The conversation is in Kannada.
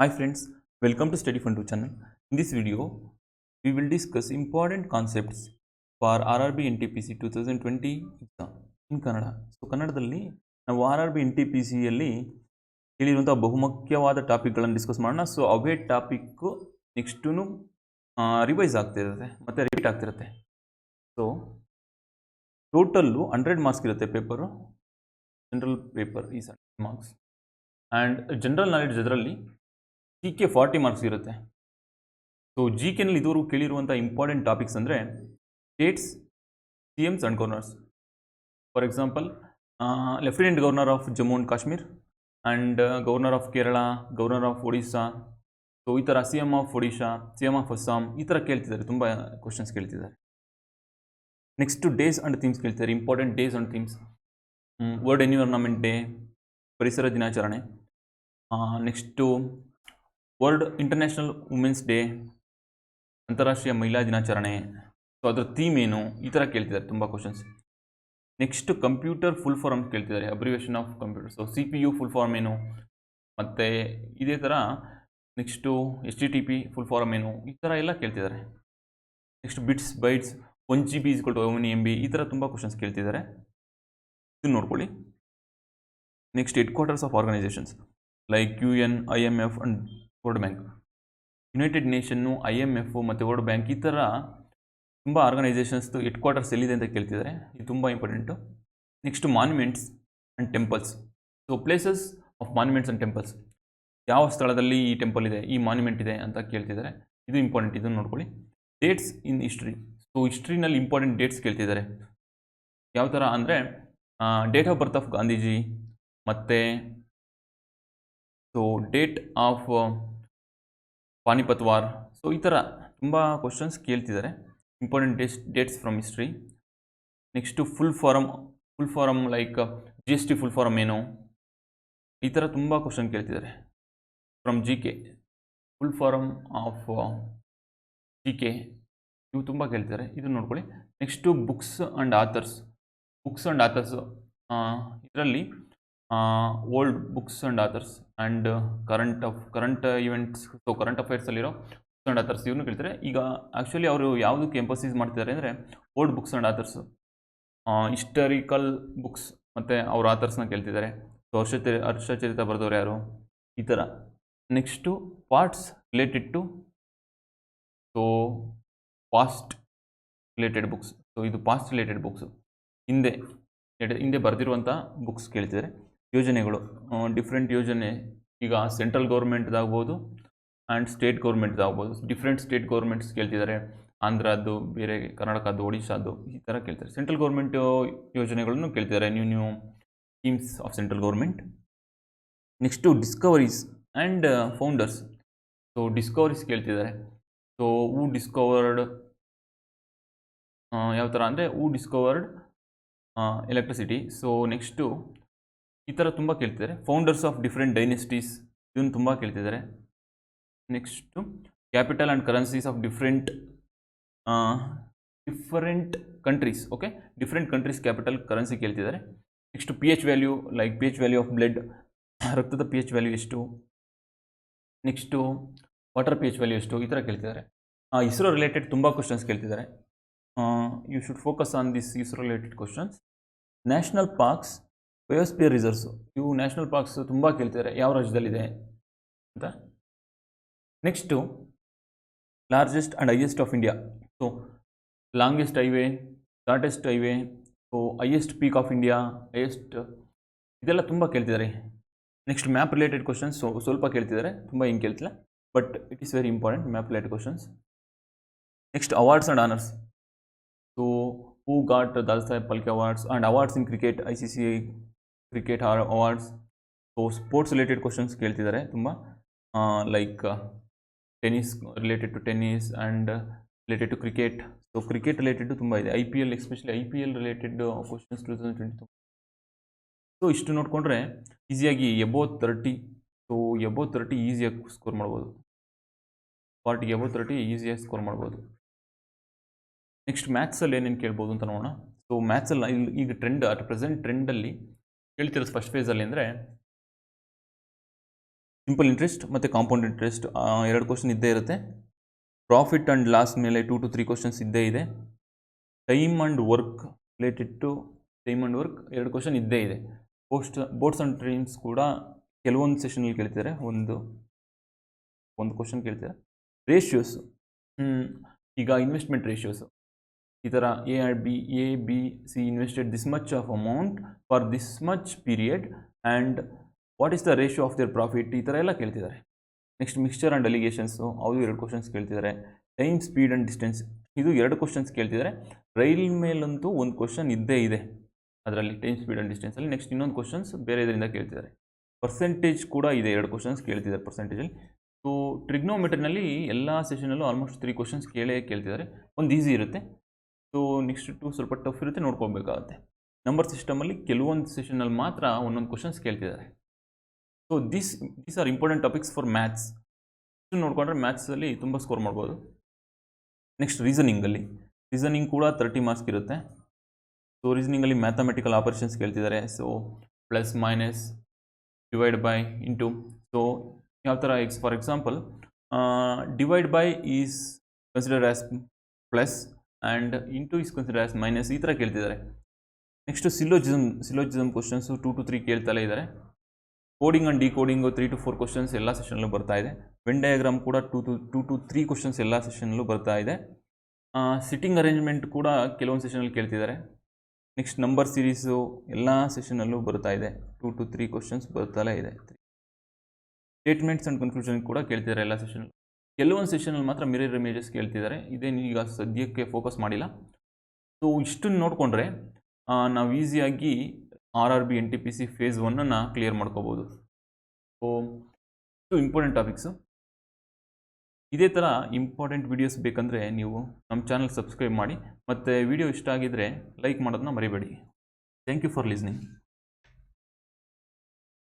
Hi friends, welcome to Study Fun 2 channel. In this video, we will discuss important concepts for RRB NTPC 2020 exam in Kannada. So ಕನ್ನಡದಲ್ಲಿ ನಾವು RRB NTPC ಯಲ್ಲಿ ಹೇಳಿರುವಂತಹ ಬಹುಮುಖ್ಯವಾದ ಟಾಪಿಕ್ಗಳನ್ನು ಡಿಸ್ಕಸ್ ಮಾಡೋಣ. ಸೊ ಅವೇ ಟಾಪಿಕ್ ನೆಕ್ಸ್ಟು ರಿವೈಸ್ ಆಗ್ತಿರುತ್ತೆ ಮತ್ತು ರಿಪೀಟ್ ಆಗ್ತಿರುತ್ತೆ. ಸೊ ಟೋಟಲ್ಲು 100 ಮಾರ್ಕ್ಸ್ ಇರುತ್ತೆ ಪೇಪರು, ಜನರಲ್ ಪೇಪರ್ ಈ 100 ಮಾರ್ಕ್ಸ್ ಆ್ಯಂಡ್ ಜನರಲ್ ನಾಲೆಡ್ಜ್ ಅದರಲ್ಲಿ ಜಿ ಕೆ 40 ಮಾರ್ಕ್ಸ್ ಇರುತ್ತೆ. ಸೊ ಜಿ ಕೆನಲ್ಲಿ ಇದುವರೆಗೂ ಕೇಳಿರುವಂಥ ಇಂಪಾರ್ಟೆಂಟ್ ಟಾಪಿಕ್ಸ್ ಅಂದರೆ States, C ಎಮ್ಸ್ and governors. For example lieutenant governor of Jammu and Kashmir and governor of Kerala, governor of Odisha. So ಈ ಥರ C M of Odisha, C M of Assam, ಈ ಥರ ಕೇಳ್ತಿದ್ದಾರೆ, ತುಂಬ ಕ್ವಶನ್ಸ್ ಕೇಳ್ತಿದ್ದಾರೆ. ನೆಕ್ಸ್ಟು ಡೇಸ್ ಆ್ಯಂಡ್ ಥೀಮ್ಸ್ ಕೇಳ್ತಿದ್ದಾರೆ, important days and themes. World environment day, ಪರಿಸರ ದಿನಾಚರಣೆ. Next world international women's day, ಅಂತಾರಾಷ್ಟ್ರೀಯ ಮಹಿಳಾ ದಿನಾಚರಣೆ. ಸೊ ಅದರ ಥೀಮ್ ಏನು, ಈ ಥರ ಕೇಳ್ತಿದ್ದಾರೆ ತುಂಬ questions. Next computer full form ಕೇಳ್ತಿದ್ದಾರೆ, abbreviation of computer. So C P U full form ಏನು, ಮತ್ತು ಇದೇ ಥರ ನೆಕ್ಸ್ಟು HTTP ಫುಲ್ ಫಾರ್ಮ್ ಏನು, ಈ ಥರ ಎಲ್ಲ ಕೇಳ್ತಿದ್ದಾರೆ. Next bits bites, 1 GB = 1 MB, ಈ ಥರ ತುಂಬ ಕ್ವಶನ್ಸ್ ಕೇಳ್ತಿದ್ದಾರೆ, ಇದನ್ನು ನೋಡ್ಕೊಳ್ಳಿ. Next head quarters of organisations like UN, IMF and world bank. United nation, IMF ಮತ್ತು ವರ್ಲ್ಡ್ ಬ್ಯಾಂಕ್, ಈ ಥರ ತುಂಬ ಆರ್ಗನೈಸೇಷನ್ಸ್ದು ಹೆಡ್ ಕ್ವಾರ್ಟರ್ಸ್ ಎಲ್ಲಿದೆ ಅಂತ ಕೇಳ್ತಿದ್ದಾರೆ, ಇದು ತುಂಬ important. Next monuments and temples. So places of monuments and temples, ಯಾವ ಸ್ಥಳದಲ್ಲಿ ಈ ಟೆಂಪಲ್ ಇದೆ, ಈ ಮಾನ್ಯುಮೆಂಟ್ ಇದೆ ಅಂತ ಕೇಳ್ತಿದ್ದಾರೆ, ಇದು ಇಂಪಾರ್ಟೆಂಟ್, ಇದನ್ನು ನೋಡ್ಕೊಳ್ಳಿ. Dates in history. ಸೊ ಹಿಸ್ಟ್ರಿನಲ್ಲಿ ಇಂಪಾರ್ಟೆಂಟ್ ಡೇಟ್ಸ್ ಕೇಳ್ತಿದ್ದಾರೆ, ಯಾವ ಥರ ಅಂದರೆ date of birth of Gandhiji, ಮತ್ತು so date of Panipat war. So ಈ ಥರ ತುಂಬ ಕ್ವಶನ್ಸ್ ಕೇಳ್ತಿದ್ದಾರೆ, important dates from history. Next full form like GST full form ಏನು, ಈ ಥರ ತುಂಬ ಕ್ವಶನ್ ಕೇಳ್ತಿದ್ದಾರೆ from GK. Full form of GK ಇವು ತುಂಬ ಕೇಳ್ತಿದ್ದಾರೆ, ಇದನ್ನು ನೋಡ್ಕೊಳ್ಳಿ. Next books and authors. ಇದರಲ್ಲಿ old books and authors and current events. So current ಅಫೇರ್ಸಲ್ಲಿರೋ ಬುಕ್ಸ್ ಆ್ಯಂಡ್ ಆಥರ್ಸ್ ಇವ್ರನ್ನೂ ಕೇಳ್ತಾರೆ. ಈಗ ಆ್ಯಕ್ಚುಲಿ ಅವರು ಯಾವುದಕ್ಕೆ ಎಂಫಸಿಸ್ ಮಾಡ್ತಿದ್ದಾರೆ ಅಂದರೆ old books and authors, historical books ಮತ್ತು ಅವ್ರ ಆಥರ್ಸ್ನ ಕೇಳ್ತಿದ್ದಾರೆ. ಸೊ ಹರ್ಷಚರಿತ ಬರೆದವ್ರು ಯಾರು, ಈ ಥರ. Next parts related to so past related books. So ಇದು ಪಾಸ್ಟ್ ರಿಲೇಟೆಡ್ ಬುಕ್ಸು, ಹಿಂದೆ ಬರೆದಿರುವಂಥ ಬುಕ್ಸ್ ಕೇಳ್ತಿದ್ದಾರೆ. ಯೋಜನೆಗಳು, ಡಿಫ್ರೆಂಟ್ ಯೋಜನೆ, ಈಗ ಸೆಂಟ್ರಲ್ ಗೌರ್ಮೆಂಟ್ದಾಗ್ಬೋದು ಆ್ಯಂಡ್ ಸ್ಟೇಟ್ ಗೌರ್ಮೆಂಟ್ದಾಗ್ಬೋದು. ಡಿಫ್ರೆಂಟ್ ಸ್ಟೇಟ್ ಗೌರ್ಮೆಂಟ್ಸ್ ಕೇಳ್ತಿದ್ದಾರೆ, ಆಂಧ್ರದ್ದು, ಬೇರೆ ಕರ್ನಾಟಕದ್ದು, ಒಡಿಶಾದ್ದು, ಈ ಥರ ಕೇಳ್ತಾರೆ. ಸೆಂಟ್ರಲ್ ಗೌರ್ಮೆಂಟ್ ಯೋಜನೆಗಳನ್ನು ಕೇಳ್ತಿದ್ದಾರೆ, new schemes of central government. Next discoveries and founders. So discoveries ಕೇಳ್ತಿದ್ದಾರೆ. ಸೊ ಹೂ ಡಿಸ್ಕವರ್ಡ್, ಯಾವ ಥರ ಅಂದರೆ ಹೂ ಡಿಸ್ಕವರ್ಡ್ ಎಲೆಕ್ಟ್ರಿಸಿಟಿ. ಸೊ ನೆಕ್ಸ್ಟು ಈ ಥರ ತುಂಬ ಕೇಳ್ತಿದ್ದಾರೆ. ಫೌಂಡರ್ಸ್ ಆಫ್ ಡಿಫ್ರೆಂಟ್ ಡೈನೆಸ್ಟೀಸ್, ಇದನ್ನು ತುಂಬ ಕೇಳ್ತಿದ್ದಾರೆ. Next capital and currencies of different countries. Okay, different countries capital currency ಕೇಳ್ತಿದ್ದಾರೆ. Next pH value, like pH value of blood, ರಕ್ತದ pH ವ್ಯಾಲ್ಯೂ ಎಷ್ಟು. ನೆಕ್ಸ್ಟು ವಾಟರ್ pH ವ್ಯಾಲ್ಯೂ ಎಷ್ಟು, ಈ ಥರ ಕೇಳ್ತಿದ್ದಾರೆ. ಇಸ್ರೋ ರಿಲೇಟೆಡ್ ತುಂಬ ಕ್ವಶನ್ಸ್ ಕೇಳ್ತಿದ್ದಾರೆ. You should focus on this ISRO related questions. National parks, biosphere reserves, ಇವು ನ್ಯಾಷನಲ್ ಪಾರ್ಕ್ಸ್ ತುಂಬ ಕೇಳ್ತಿದ್ದಾರೆ, ಯಾವ ರಾಜ್ಯದಲ್ಲಿದೆ ಅಂತ. Next largest and highest of India. So longest highway, shortest highway, so highest peak of India, ಇದೆಲ್ಲ ತುಂಬ ಕೇಳ್ತಿದ್ದಾರೆ. ನೆಕ್ಸ್ಟ್ ಮ್ಯಾಪ್ ರಿಲೇಟೆಡ್ ಕ್ವಶನ್ಸ್ ಸ್ವಲ್ಪ ಕೇಳ್ತಿದ್ದಾರೆ, ತುಂಬ ಹಿಂಗೆ ಕೇಳ್ತಿಲ್ಲ, but it is very important map related questions. Next awards and honours. So who got Dada Saheb Phalke awards and awards in cricket, ICC cricket awards. So sports related questions ಕೇಳ್ತಿದ್ದಾರೆ ತುಂಬ, like tennis, related to tennis and related to cricket. So cricket related ತುಂಬ ಇದೆ, IPL, especially IPL related questions 2022. So ಇಷ್ಟು ನೋಡಿಕೊಂಡ್ರೆ ಈಸಿಯಾಗಿ ಎಬೋವ್ 30. ಸೊ ಎಬೋವ್ 30 ಈಸಿಯಾಗಿ ಸ್ಕೋರ್ ಮಾಡ್ಬೋದು, 40 ಎಬೋವ್ 30 ಈಸಿಯಾಗಿ ಸ್ಕೋರ್ ಮಾಡ್ಬೋದು. ನೆಕ್ಸ್ಟ್ ಮ್ಯಾಥ್ಸಲ್ಲಿ ಏನೇನು ಕೇಳ್ಬೋದು ಅಂತ ನೋಡೋಣ. ಸೊ ಮ್ಯಾಥ್ಸಲ್ಲಿ ಈಗ ಟ್ರೆಂಡ್, ಪ್ರೆಸೆಂಟ್ ಟ್ರೆಂಡಲ್ಲಿ ಕೇಳ್ತಿರೋದು ಫಸ್ಟ್ ಫೇಸಲ್ಲಿ ಅಂದರೆ ಸಿಂಪಲ್ ಇಂಟ್ರೆಸ್ಟ್ ಮತ್ತು ಕಾಂಪೌಂಡ್ ಇಂಟ್ರೆಸ್ಟ್ 2 ಕ್ವಶನ್ ಇದ್ದೇ ಇರುತ್ತೆ. ಪ್ರಾಫಿಟ್ ಆ್ಯಂಡ್ ಲಾಸ್ ಮೇಲೆ 2 to 3 ಕ್ವಶನ್ಸ್ ಇದ್ದೇ ಇದೆ. Time and work related to time and work 2 question ಇದ್ದೇ ಇದೆ. ಬೋಟ್ಸ್ ಆ್ಯಂಡ್ ಟ್ರೈನ್ಸ್ ಕೂಡ ಕೆಲವೊಂದು ಸೆಷನಲ್ಲಿ ಕೇಳ್ತಿದ್ದಾರೆ, ಒಂದು ಕ್ವಶನ್ ಕೇಳ್ತಿದ್ದಾರೆ. ರೇಷಿಯೋಸ್, ಈಗ ಇನ್ವೆಸ್ಟ್ಮೆಂಟ್ ರೇಷಿಯೋಸು ಈ ಥರ A B C invested this much of amount for this much period and what is the ratio of their profit, ಈ ಥರ ಎಲ್ಲ ಕೇಳ್ತಿದ್ದಾರೆ. ನೆಕ್ಸ್ಟ್ ಮಿಕ್ಸ್ಚರ್ ಆ್ಯಂಡ್ ಅಲಿಗೇಷನ್ಸು, ಅವು 2 ಕ್ವಶನ್ಸ್ ಕೇಳ್ತಿದ್ದಾರೆ. ಟೈಮ್, ಸ್ಪೀಡ್ ಆ್ಯಂಡ್ ಡಿಸ್ಟೆನ್ಸ್, ಇದು 2 ಕ್ವಶನ್ಸ್ ಕೇಳ್ತಿದ್ದಾರೆ. ರೈಲ್ ಮೇಲಂತೂ ಒಂದು ಕ್ವಶನ್ ಇದ್ದೇ ಇದೆ ಅದರಲ್ಲಿ, ಟೈಮ್, ಸ್ಪೀಡ್ ಆ್ಯಂಡ್ ಡಿಸ್ಟೆನ್ಸಲ್ಲಿ. ನೆಕ್ಸ್ಟ್ ಇನ್ನೊಂದು ಕ್ವಶನ್ಸ್ ಬೇರೆ ಇದರಿಂದ ಕೇಳ್ತಿದ್ದಾರೆ. ಪರ್ಸೆಂಟೇಜ್ ಕೂಡ ಇದೆ, 2 ಕ್ವಶನ್ಸ್ ಕೇಳ್ತಿದ್ದಾರೆ ಪರ್ಸೆಂಟೇಜಲ್ಲಿ. ಸೊ ಟ್ರಿಗ್ನೋಮೆಟ್ರಿನಲ್ಲಿ ಎಲ್ಲ ಸೆಷನಲ್ಲೂ ಆಲ್ಮೋಸ್ಟ್ 3 ಕ್ವಶನ್ಸ್ ಕೇಳ್ತಿದ್ದಾರೆ. ಒಂದು ಈಸಿ ಇರುತ್ತೆ, ಸೊ ನೆಕ್ಸ್ಟ್ 2 ಸ್ವಲ್ಪ ಟಫ್ ಇರುತ್ತೆ, ನೋಡ್ಕೊಬೇಕಾಗುತ್ತೆ. ನಂಬರ್ ಸಿಸ್ಟಮಲ್ಲಿ ಕೆಲವೊಂದು ಸೆಷನಲ್ಲಿ ಮಾತ್ರ ಒಂದೊಂದು ಕ್ವಶನ್ಸ್ ಕೇಳ್ತಿದ್ದಾರೆ. So these are important topics for maths. ನೋಡಿಕೊಂಡ್ರೆ ಮ್ಯಾಥ್ಸಲ್ಲಿ ತುಂಬ ಸ್ಕೋರ್ ಮಾಡ್ಬೋದು. ನೆಕ್ಸ್ಟ್ ರೀಸನಿಂಗ್ ಕೂಡ 30 ಮಾರ್ಕ್ಸ್ ಇರುತ್ತೆ. ಸೊ ರೀಸನಿಂಗಲ್ಲಿ ಮ್ಯಾಥಮೆಟಿಕಲ್ ಆಪರೇಷನ್ಸ್ ಕೇಳ್ತಿದ್ದಾರೆ. So plus, minus, divide by, into. So ಯಾವ ಥರ for example divide by is consider as plus and into is consider as minus, ಈ ಥರ ಕೇಳ್ತಿದ್ದಾರೆ. ನೆಕ್ಸ್ಟು ಸಿಲೋಜಿಸಮ್ ಕ್ವಶನ್ಸು 2 to 3 ಕೇಳ್ತಲೇ ಇದ್ದಾರೆ. ಕೋಡಿಂಗ್ ಆ್ಯಂಡ್ ಡಿಕೋಡಿಂಗು 3 to 4 ಕ್ವಶನ್ಸ್ ಎಲ್ಲ ಸೆಷನಲ್ಲೂ ಬರ್ತಾ ಇದೆ. ವೆನ್ ಡಯಾಗ್ರಾಮ್ ಕೂಡ 2 to 3 ಕ್ವಶನ್ಸ್ ಎಲ್ಲ ಸೆಷನಲ್ಲೂ ಬರ್ತಾ ಇದೆ. ಸಿಟ್ಟಿಂಗ್ ಅರೇಂಜ್ಮೆಂಟ್ ಕೂಡ ಕೆಲವೊಂದು ಸೆಷನಲ್ಲಿ ಕೇಳ್ತಿದ್ದಾರೆ. ನೆಕ್ಸ್ಟ್ ನಂಬರ್ ಸೀರೀಸು ಎಲ್ಲ ಸೆಷನಲ್ಲೂ ಬರ್ತಾ ಇದೆ. 2 to 3 ಕ್ವಶನ್ಸ್ ಬರ್ತಾಲೇ ಇದೆ. ಸ್ಟೇಟ್ಮೆಂಟ್ಸ್ ಆ್ಯಂಡ್ ಕನ್ಕ್ಲೂಷನ್ ಕೂಡ ಕೇಳ್ತಿದ್ದಾರೆ ಎಲ್ಲ ಸೆಷನಲ್ಲಿ. ಕೆಲವೊಂದು ಸೆಷನಲ್ಲಿ ಮಾತ್ರ ಮಿರರ್ ಇಮೇಜಸ್ ಕೇಳ್ತಿದ್ದಾರೆ. ಇದೇನು ಈಗ ಸದ್ಯಕ್ಕೆ ಫೋಕಸ್ ಮಾಡಿಲ್ಲ. ಸೊ ಇಷ್ಟನ್ನು ನೋಡಿಕೊಂಡ್ರೆ ನಾವು ಈಸಿಯಾಗಿ RRB NTPC ಫೇಸ್ 1 ಕ್ಲಿಯರ್ ಮಾಡ್ಕೋಬೋದು. ಸೊ ಇದು ಇಂಪಾರ್ಟೆಂಟ್ ಟಾಪಿಕ್ಸು. ಇದೇ ಥರ ಇಂಪಾರ್ಟೆಂಟ್ ವೀಡಿಯೋಸ್ ಬೇಕಂದರೆ ನೀವು ನಮ್ಮ ಚಾನಲ್ ಸಬ್ಸ್ಕ್ರೈಬ್ ಮಾಡಿ, ಮತ್ತು ವಿಡಿಯೋ ಇಷ್ಟ ಆಗಿದ್ದರೆ ಲೈಕ್ ಮಾಡೋದನ್ನ ಮರಿಬೇಡಿ. Thank you for listening.